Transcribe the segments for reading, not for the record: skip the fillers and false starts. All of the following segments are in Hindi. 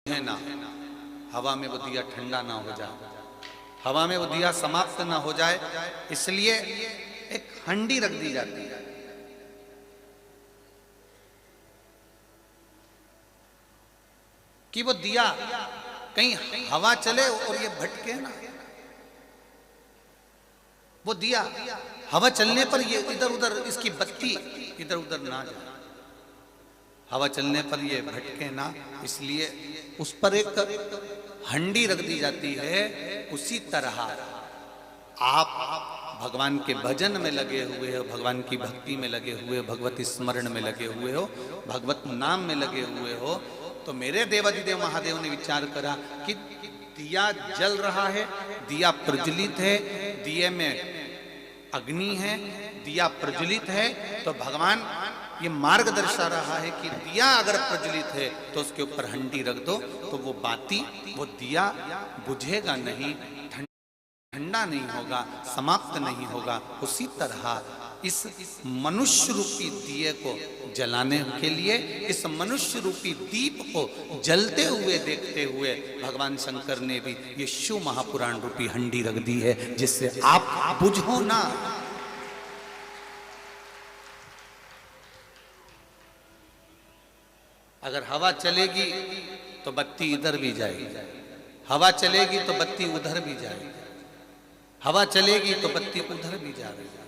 है ना, हवा में वो दिया ठंडा ना हो जाए, हवा में वो दिया समाप्त ना हो जाए, इसलिए एक हंडी रख दी जाती है। कि वो दिया कहीं हवा चले और ये भटके ना, वो दिया हवा चलने पर ये इधर उधर, इसकी बत्ती इधर उधर ना जाए, हवा चलने पर ये भटके ना, इसलिए उस पर एक हंडी रख दी जाती है। उसी तरह आप भगवान के भजन में लगे हुए हो, भगवान की भक्ति में लगे हुए हो, भगवत स्मरण में लगे हुए हो, भगवत नाम में लगे हुए हो, तो मेरे देवाधिदेव महादेव ने विचार करा कि दिया जल रहा है, दिया प्रज्वलित है, दिए में अग्नि है, दिया प्रज्वलित है, तो भगवान ये मार्ग दर्शा रहा है कि दिया अगर प्रज्वलित है तो उसके ऊपर हंडी रख दो, तो वो बाती, वो दिया बुझेगा नहीं, ठंडा नहीं होगा, समाप्त नहीं होगा। उसी तरह इस मनुष्य रूपी दिए को जलाने के लिए, इस मनुष्य रूपी दीप को जलते हुए देखते हुए भगवान शंकर ने भी ये शिव महापुराण रूपी हंडी रख दी है, जिससे आप बुझो ना। अगर हवा चलेगी तो बत्ती इधर भी जाएगी, हवा चलेगी तो बत्ती उधर भी जाएगी, हवा चलेगी तो बत्ती उधर भी जा रही है,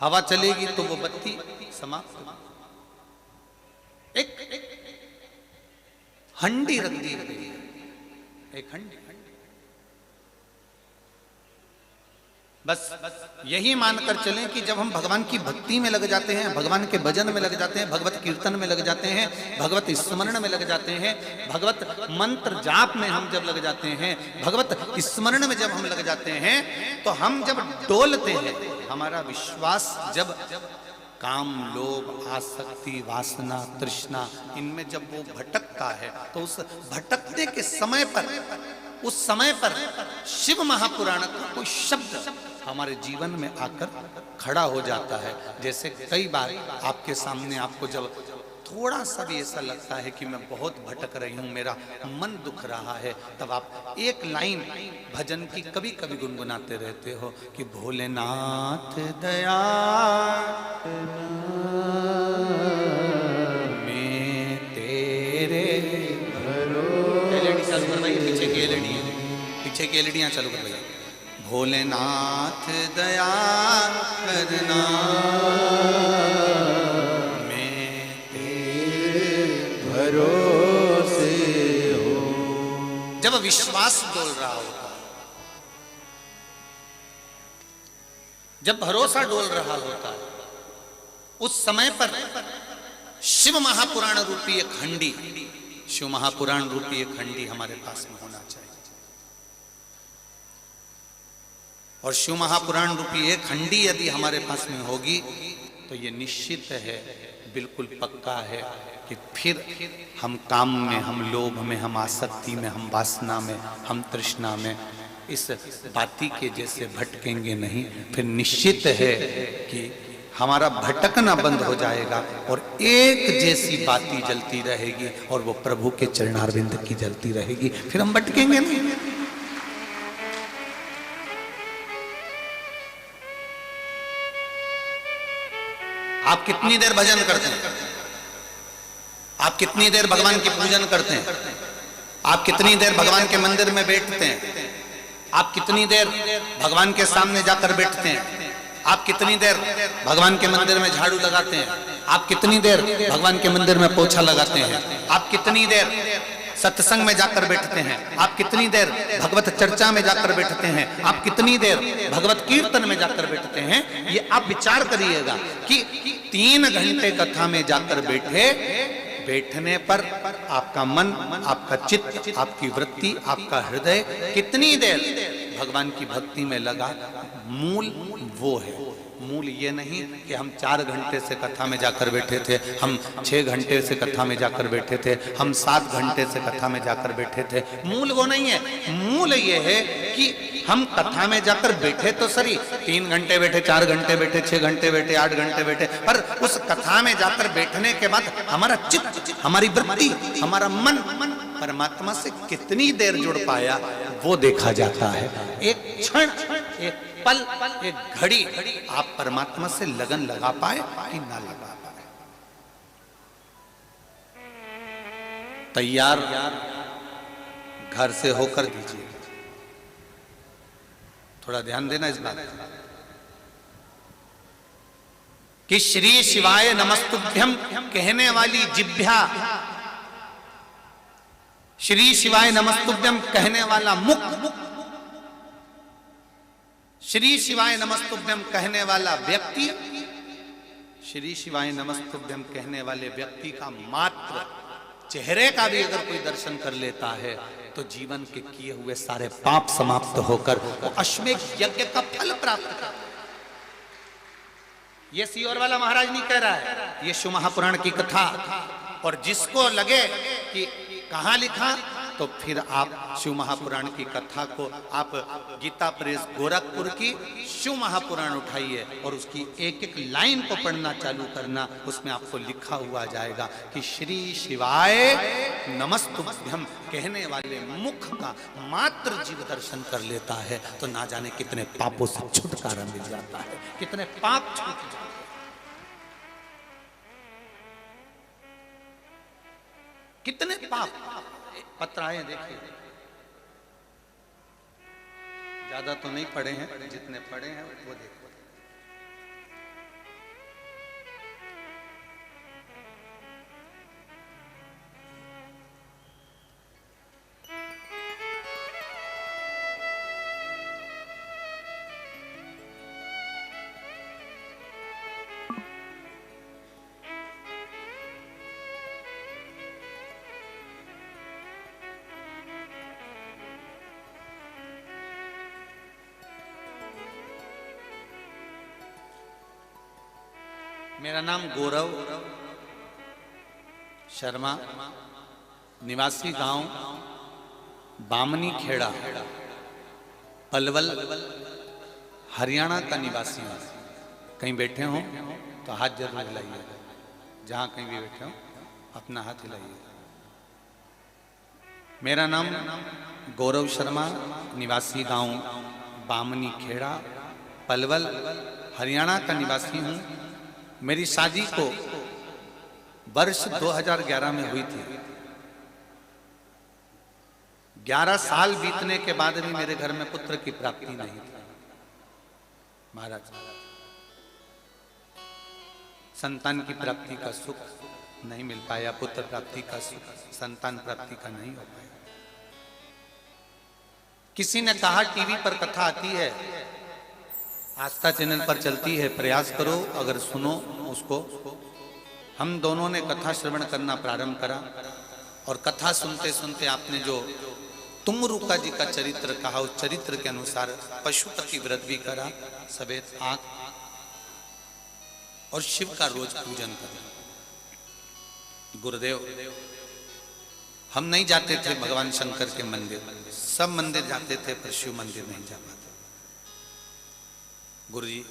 हवा चलेगी तो वो बत्ती समाप्त। एक हंडी रख दी गई है, एक हंडी। बस यही मानकर चलें कि जब हम भगवान की भक्ति में लग जाते हैं, भगवान के भजन में लग जाते हैं, भगवत कीर्तन में लग जाते हैं, भगवत स्मरण में लग जाते हैं, भगवत मंत्र जाप में हम जब लग जाते हैं, भगवत स्मरण में जब हम लग जाते हैं, तो हम जब डोलते हैं, हमारा विश्वास जब काम, लोभ, आसक्ति, वासना, तृष्णा, इनमें जब वो भटकता है, तो उस भटकने के समय पर, उस समय पर शिव महापुराण का कोई शब्द हमारे जीवन में आकर खड़ा हो जाता है। जैसे कई बार आपके सामने आपको जब थोड़ा सा भी ऐसा लगता है कि मैं बहुत भटक रही हूं, मेरा मन दुख रहा है, तब आप एक लाइन भजन की कभी कभी गुनगुनाते रहते हो कि भोलेनाथ दया में तेरे भरोसे, पीछे की एलईडी, पीछे की एलईडियां चालू कर भैया। भोलेनाथ दया करना मैं तेरे भरोसे हो। जब विश्वास डोल रहा होता, जब भरोसा डोल रहा होता, उस समय पर शिव महापुराण रूपी एक हंडी, शिव महापुराण रूपी एक हंडी हमारे पास में होना चाहिए। और शिव महापुराण रूपी एक हंडी यदि हमारे पास में होगी तो ये निश्चित है, बिल्कुल पक्का है कि फिर हम काम में, हम लोभ में, हम आसक्ति में, हम वासना में, हम तृष्णा में इस बाती के जैसे भटकेंगे नहीं। फिर निश्चित है कि हमारा भटकना बंद हो जाएगा और एक जैसी बाती जलती रहेगी, और वो प्रभु के चरणारविंद की जलती रहेगी, फिर हम भटकेंगे नहीं। आप कितनी देर भजन करते हैं? आप कितनी देर भगवान की पूजन करते हैं? आप कितनी देर भगवान के मंदिर में बैठते हैं? आप कितनी देर भगवान के सामने जाकर बैठते हैं? आप कितनी देर भगवान के मंदिर में झाड़ू लगाते हैं? आप कितनी देर भगवान के मंदिर में पोछा लगाते हैं? आप कितनी देर सत्संग में जाकर बैठते हैं? आप कितनी देर भगवत चर्चा में जाकर बैठते हैं? आप कितनी देर भगवत कीर्तन में जाकर बैठते हैं? ये आप विचार करिएगा कि 3 घंटे कथा में जाकर बैठे, बैठने पर आपका मन, आपका चित्त, आपकी वृत्ति, आपका हृदय कितनी देर भगवान की भक्ति में लगा, मूल वो है। मूल ये नहीं कि हम 4 घंटे से कथा में जाकर बैठे थे, हम 6 घंटे से कथा में जाकर बैठे थे, हम 7 घंटे से कथा में जाकर बैठे थे। मूल वो नहीं है। मूल ये है कि हम कथा में जाकर बैठे तो सही, 3 घंटे बैठे, 4 घंटे बैठे, 6 घंटे बैठे, 8 घंटे बैठे, पर उस कथा में जाकर बैठने के बाद हमारा चित्त, हमारी वृत्ति, हमारा मन परमात्मा से कितनी देर जुड़ पाया वो देखा जाता है। एक क्षण, एक पल, एक घड़ी आप परमात्मा से लगन लगा पाए कि ना लगा पाए। तैयार घर से होकर दीजिए, थोड़ा ध्यान देना इस बात कि श्री शिवाय नमस्तुभ्यम कहने वाली जिह्वा, श्री शिवाय नमस्तुभ्यम कहने वाला मुख, श्री शिवाय नमस्तुभ्यम कहने वाला व्यक्ति, श्री शिवाय नमस्तुभ्यम कहने वाले व्यक्ति का मात्र चेहरे का भी अगर कोई दर्शन कर लेता है तो जीवन के किए हुए सारे पाप समाप्त होकर वो अश्वमेध यज्ञ का फल प्राप्त करता है। ये सियोर वाला महाराज नहीं कह रहा है, ये शिव महापुराण की कथा। और जिसको लगे कि कहाँ लिखा, तो फिर आप शिव महापुराण की कथा को आप गीता प्रेस गोरखपुर की शिव महापुराण उठाइए और उसकी एक एक लाइन को पढ़ना चालू करना, उसमें आपको लिखा हुआ जाएगा कि श्री शिवाय नमस्तुभ्यम कहने वाले मुख का मात्र जीव दर्शन कर लेता है तो ना जाने कितने पापों से छुटकारा मिल जाता है, कितने पाप छूट जाते हैं। कितने पाप पत्र आए देखिए, ज्यादा तो नहीं पढ़े हैं, जितने पढ़े हैं वो देखो। मेरा नाम गौरव शर्मा, निवासी गांव बामनी खेड़ा, पलवल, हरियाणा का निवासी हूँ। कहीं बैठे हो तो हाथ जरूर हिलाइए, जहाँ कहीं भी बैठे हो अपना हाथ हिलाइए। मेरा नाम गौरव शर्मा, निवासी गांव बामनी खेड़ा, पलवल, हरियाणा का निवासी हूँ। मेरी शादी को वर्ष 2011 में हुई थी। 11 साल बीतने के बाद भी मेरे घर में पुत्र की प्राप्ति नहीं थी। महाराज, संतान की प्राप्ति का सुख नहीं मिल पाया, पुत्र प्राप्ति का सुख, संतान प्राप्ति का नहीं हो पाया। किसी ने कहा टीवी पर कथा आती है, आस्था चैनल पर चलती है, प्रयास करो, अगर सुनो उसको। हम दोनों ने कथा श्रवण करना प्रारंभ करा और कथा सुनते सुनते आपने जो तुंगरुका जी का चरित्र कहा, उस चरित्र के अनुसार पशुपति व्रत भी करा, सफेद आंख, और शिव का रोज पूजन करा। गुरुदेव, हम नहीं जाते थे भगवान शंकर के मंदिर, सब मंदिर जाते थे पर शिव मंदिर नहीं जा पाते। गुरुजी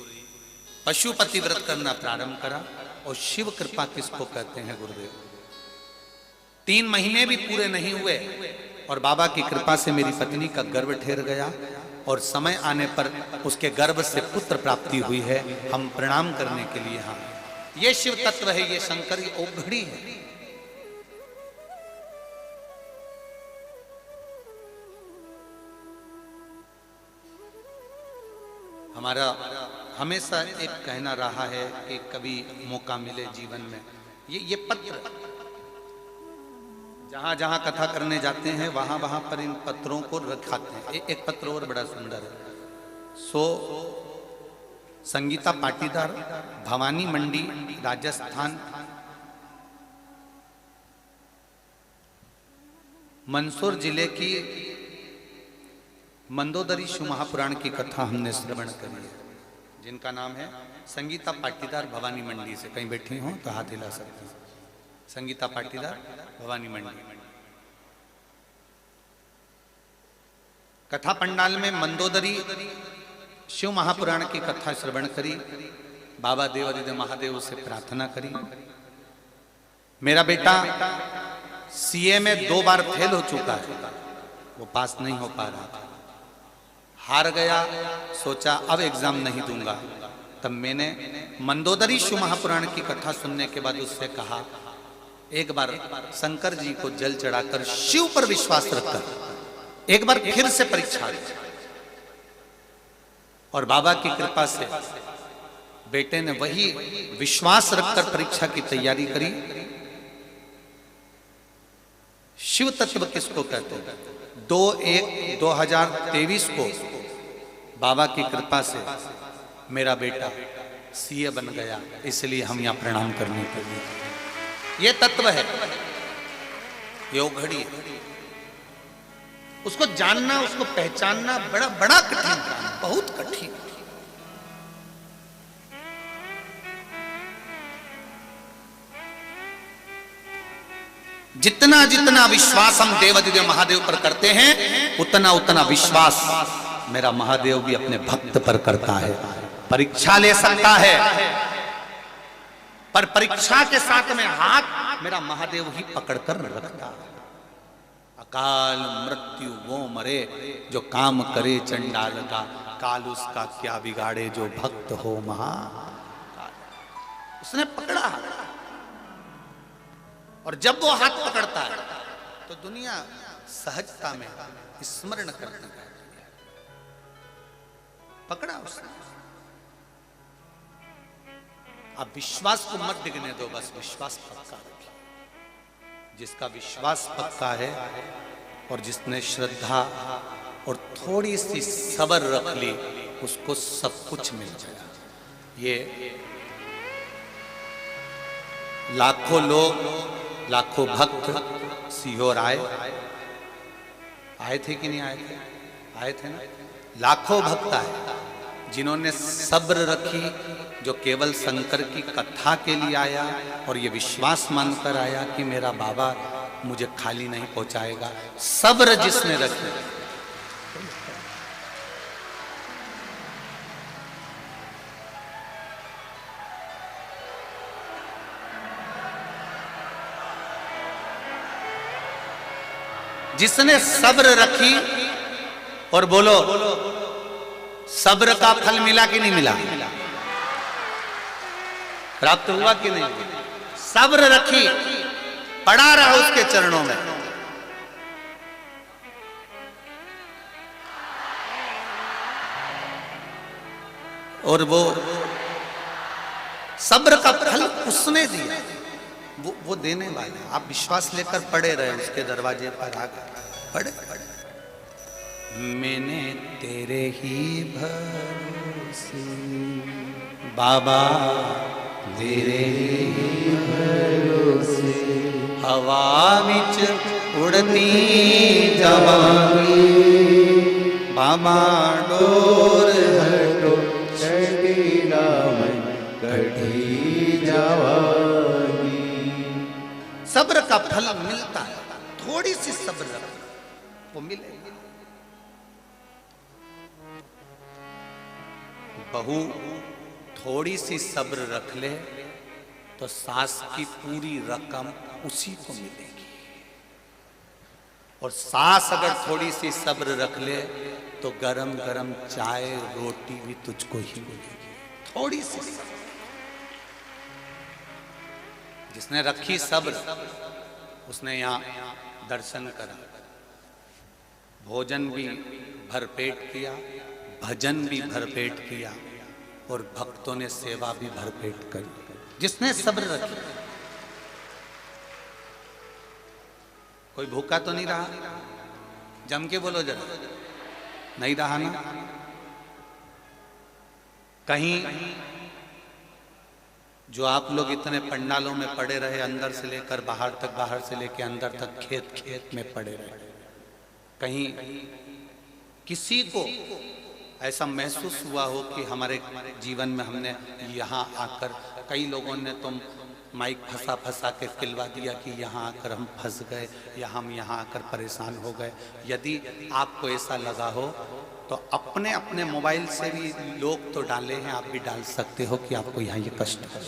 पशुपति व्रत करना प्रारंभ करा, और शिव कृपा किसको कहते हैं गुरुदेव? 3 महीने भी पूरे नहीं हुए और बाबा की कृपा से मेरी पत्नी का गर्भ ठहर गया और समय आने पर उसके गर्भ से पुत्र प्राप्ति हुई है। हम प्रणाम करने के लिए, हाँ, ये शिव तत्व है, ये शंकर, ये औघड़ी है। हमारा हमेशा एक कहना रहा है कि कभी मौका मिले जीवन में, ये पत्र जहां जहां कथा करने जाते हैं वहां वहां पर इन पत्रों को रखाते हैं। एक पत्र और बड़ा सुंदर है। संगीता पाटीदार, भवानी मंडी, राजस्थान, मंदसौर जिले की मंदोदरी शिव महापुराण की कथा हमने श्रवण करी है। जिनका नाम है संगीता पाटीदार भवानी मंडी से, कहीं बैठी हो तो हाथ हिला सकती हैं। संगीता पाटीदार भवानी मंडी। कथा पंडाल में मंदोदरी शिव महापुराण की कथा श्रवण करी, बाबा देवादिदेव महादेव से प्रार्थना करी। मेरा बेटा सीए में 2 बार फेल हो चुका है, वो पास नहीं हो पा रहा था, हार गया, सोचा अब एग्जाम नहीं दूंगा। तब मैंने मंदोदरी शिव महापुराण की कथा सुनने के बाद उससे कहा, एक बार शंकर जी को जल चढ़ाकर शिव पर विश्वास रखकर एक बार फिर से परीक्षा दी। और बाबा की कृपा से बेटे ने वही विश्वास रखकर परीक्षा की तैयारी करी। शिव तत्व किसको कहते हैं? 2/1/2023 को बाबा की कृपा से मेरा बेटा सीए बन गया, इसलिए हम यहां प्रणाम करने के लिए। ये तत्व है, ये घड़ी है। उसको जानना, उसको पहचानना बड़ा बड़ा कठिन काम, बहुत कठिन। जितना जितना विश्वास हम देवादिदेव महादेव पर करते हैं, उतना उतना विश्वास मेरा महादेव भी अपने भक्त पर करता है। परीक्षा ले सकता है, पर परीक्षा के साथ में हाथ मेरा महादेव ही पकड़कर रखता है। अकाल मृत्यु वो मरे जो काम करे चंडाल का, काल उसका क्या बिगाड़े जो भक्त हो महाकाल। उसने पकड़ा, और जब वो हाथ पकड़ता है तो दुनिया सहजता में स्मरण करती है। पकड़ा उसने। अब विश्वास को मत डिगने दो, बस विश्वास पक्का रखिए। जिसका विश्वास पक्का है और जिसने श्रद्धा और थोड़ी सी सब्र रख ली, उसको सब कुछ मिल जाएगा। ये लाखों लोग, लाखों भक्त सीहोर आए थे कि नहीं आए थे? आए थे ना। लाखों भक्त आए जिन्होंने सब्र रखी, जो केवल शंकर की कथा के लिए आया और ये विश्वास मानकर आया कि मेरा बाबा मुझे खाली नहीं पहुंचाएगा। सब्र जिसने रखी, जिसने सब्र रखी, और बोलो सब्र का फल मिला कि नहीं मिला? प्राप्त हुआ कि नहीं? सब्र रखी, पड़ा रहा उसके चरणों में। और वो सब्र का फल उसने दिया, वो देने वाला। आप विश्वास लेकर पड़े रहे उसके दरवाजे पर आकर, पड़े पड़े। मैंने तेरे ही भरोसे बाबा, तेरे ही भरोसे हवा विच उड़ती जावांगी। बाबा डोर हटो छड़ीला मैं कढ़ी जावांगी। सब्र का फल मिलता है, थोड़ी सी सब्र रखो वो मिलेगा। बहू थोड़ी सी सब्र रख ले तो सास की पूरी रकम उसी को मिलेगी, और सास अगर थोड़ी सी सब्र रख ले तो गरम गरम चाय रोटी भी तुझको ही मिलेगी। थोड़ी सी सब्र। जिसने रखी सब्र उसने यहाँ दर्शन करा, भोजन भी भरपेट किया, भजन भी भरपेट किया, और भक्तों ने सेवा भी भरपेट करी। जिसने सब्र रखी। कोई भूखा तो नहीं रहा? जम के बोलो जरा, नहीं रहा ना? कहीं जो आप लोग इतने पंडालों में पड़े रहे, अंदर से लेकर बाहर तक, बाहर से लेकर अंदर तक, खेत खेत में पड़े रहे, कहीं किसी को ऐसा महसूस हुआ हो कि हमारे जीवन में हमने यहाँ आकर, कई लोगों ने तो माइक फंसा फंसा के खिलवा दिया कि यहाँ आकर हम फंस गए या हम यहाँ आकर परेशान हो गए। यदि आपको ऐसा लगा हो तो अपने अपने मोबाइल से भी लोग तो डाले हैं, आप भी डाल सकते हो कि आपको यहाँ ये कष्ट हो।